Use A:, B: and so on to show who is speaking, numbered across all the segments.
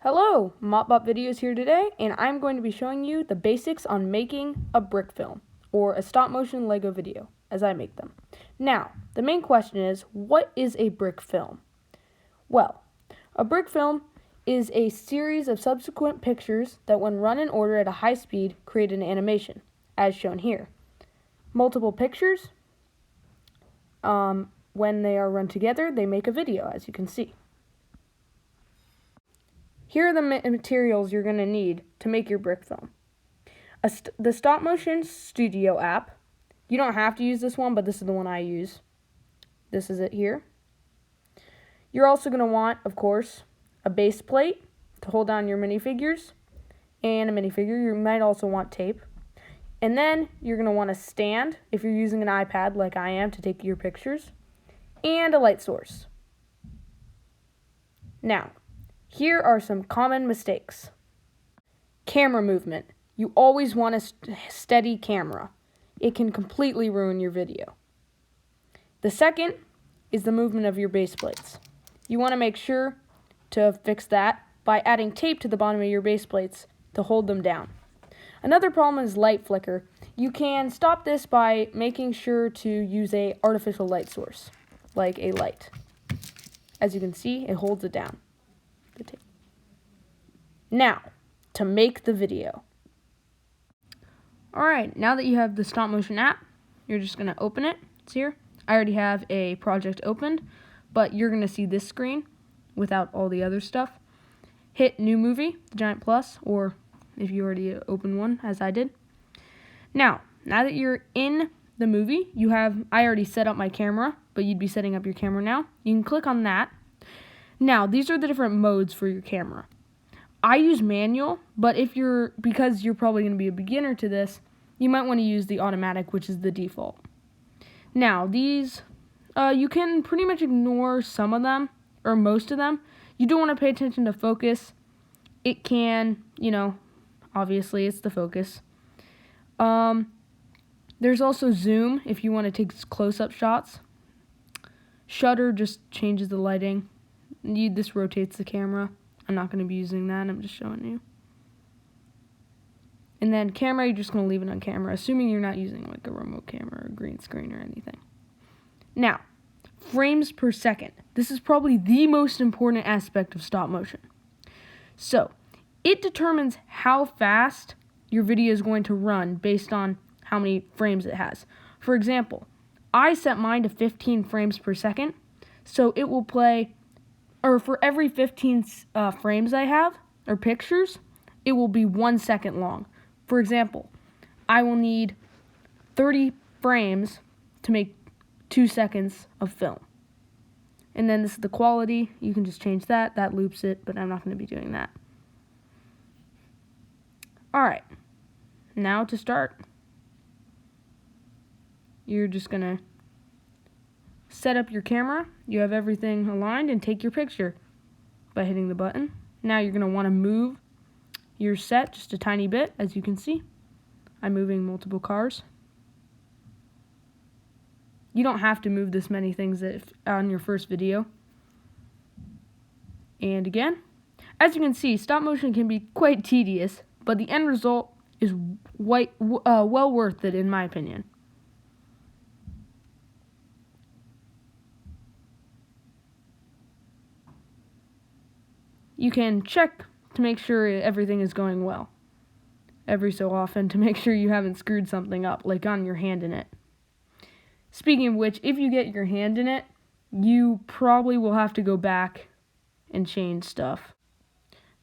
A: Hello, Mopbop Videos here today, and I'm going to be showing you the basics on making a brick film, or a stop-motion Lego video, as I make them. Now, the main question is, what is a brick film? Well, a brick film is a series of subsequent pictures that when run in order at a high speed create an animation, as shown here. Multiple pictures, when they are run together, they make a video, as you can see. Here are the materials you're going to need to make your brick film. The Stop Motion Studio app. You don't have to use this one, but this is the one I use. This is it here. You're also going to want, of course, a base plate to hold down your minifigures, and a minifigure. You might also want tape. And then you're going to want a stand, if you're using an iPad like I am to take your pictures, and a light source. Now, here are some common mistakes. Camera movement. You always want a steady camera. It can completely ruin your video. The second is the movement of your base plates. You want to make sure to fix that by adding tape to the bottom of your base plates to hold them down. Another problem is light flicker. You can stop this by making sure to use an artificial light source, like a light. As you can see, it holds it down. Now, to make the video. Alright, now that you have the stop motion app, you're just going to open it. It's here. I already have a project opened, but you're going to see this screen without all the other stuff. Hit New Movie, the giant plus, or if you already opened one, as I did. Now that you're in the movie, I already set up my camera, but you'd be setting up your camera now. You can click on that. Now, these are the different modes for your camera. I use manual, but because you're probably going to be a beginner to this, you might want to use the automatic, which is the default. Now, these, you can pretty much ignore some of them, or most of them. You do want to pay attention to focus. It can, obviously it's the focus. There's also zoom, if you want to take close-up shots. Shutter just changes the lighting. This rotates the camera. I'm not going to be using that. I'm just showing you. And then camera, you're just going to leave it on camera, assuming you're not using like a remote camera or green screen or anything. Now, frames per second. This is probably the most important aspect of stop motion. So, it determines how fast your video is going to run based on how many frames it has. For example, I set mine to 15 frames per second, so it will play, or for every 15 frames I have, or pictures, it will be 1 second long. For example, I will need 30 frames to make 2 seconds of film. And then this is the quality. You can just change that. That loops it, but I'm not going to be doing that. Alright, now to start, you're just going to set up your camera. You have everything aligned and take your picture by hitting the button. Now you're going to want to move your set just a tiny bit, as you can see. I'm moving multiple cars. You don't have to move this many things on your first video. And again, as you can see, stop motion can be quite tedious, but the end result is well worth it, in my opinion. You can check to make sure everything is going well every so often to make sure you haven't screwed something up, like on your hand in it. Speaking of which, if you get your hand in it, you probably will have to go back and change stuff.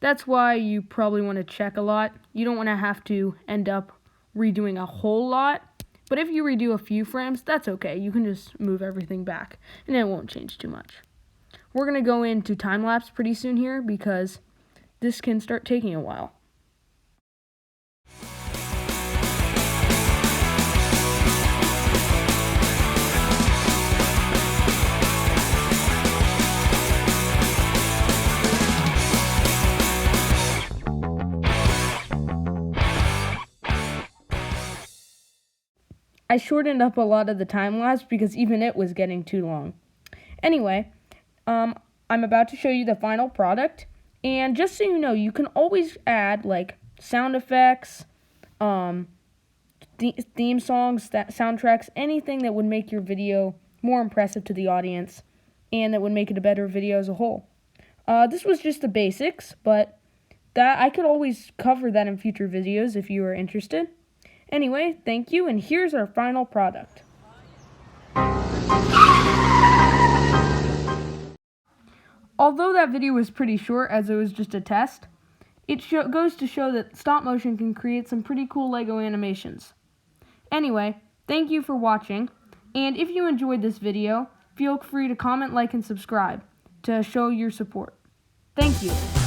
A: That's why you probably want to check a lot. You don't want to have to end up redoing a whole lot, but if you redo a few frames, that's okay. You can just move everything back, and it won't change too much. We're going to go into time-lapse pretty soon here because this can start taking a while. I shortened up a lot of the time-lapse because even it was getting too long. Anyway, I'm about to show you the final product, And just so you know, you can always add like sound effects, theme songs, soundtracks, anything that would make your video more impressive to the audience and that would make it a better video as a whole. This was just the basics, but that I could always cover that in future videos if you are interested. Anyway, thank you, and here's our final product. Although that video was pretty short as it was just a test, it goes to show that stop motion can create some pretty cool Lego animations. Anyway, thank you for watching, and if you enjoyed this video, feel free to comment, like, and subscribe to show your support. Thank you.